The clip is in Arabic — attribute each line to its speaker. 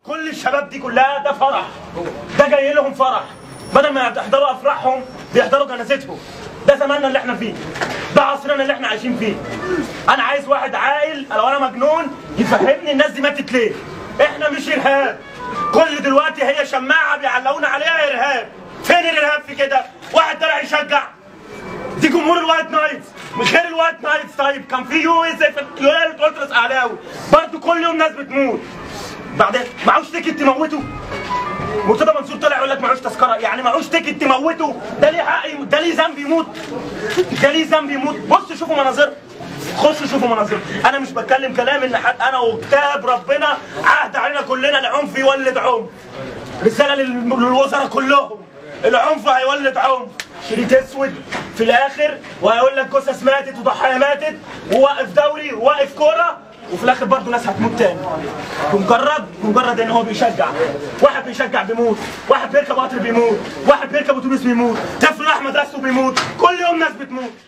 Speaker 1: كل الشباب دي كلها ده فرح، ده جاي لهم فرح، بدل ما يحضروا افراحهم بيحضروا جنازتهم. ده زماننا اللي احنا فيه، ده عصرنا اللي احنا عايشين فيه. انا عايز واحد عاقل، لو انا مجنون يفهمني الناس دي ماتت ليه. احنا مش ارهاب، كل دلوقتي هي شماعه بيعلقونا عليها ارهاب. فين الارهاب في كده؟ واحد طلع يشجع، دي جمهور الوايت نايتس، من غير الوايت نايتس. طيب كان في يو اس اف التراس اعلاوي برضه كل يوم ناس بتموت. بعدين معوش تيكت تموته؟ مرتضى منصور طلع يقول لك معوش تذكره، يعني معوش تيكت تموته؟ ده ليه حق، ده ليه ذنب يموت؟ ده ليه ذنب يموت؟ بصوا شوفوا مناظر، خشوا شوفوا مناظر. انا مش بتكلم كلام ان انا وكتاب ربنا عهد علينا كلنا العنف يولد عنف. رساله للوزراء كلهم، العنف هيولد عنف. شريط اسود في الاخر وهيقول لك جثث ماتت وضحايا ماتت وواقف دوري وواقف كوره، وفي الاخر برضه ناس هتموت تاني. بمجرد ان هو بيشجع، واحد بيشجع بيموت، واحد بيركب قطر بيموت، واحد بيركب اتوبيس بيموت، طفل راح مدرسته بيموت، كل يوم ناس بتموت.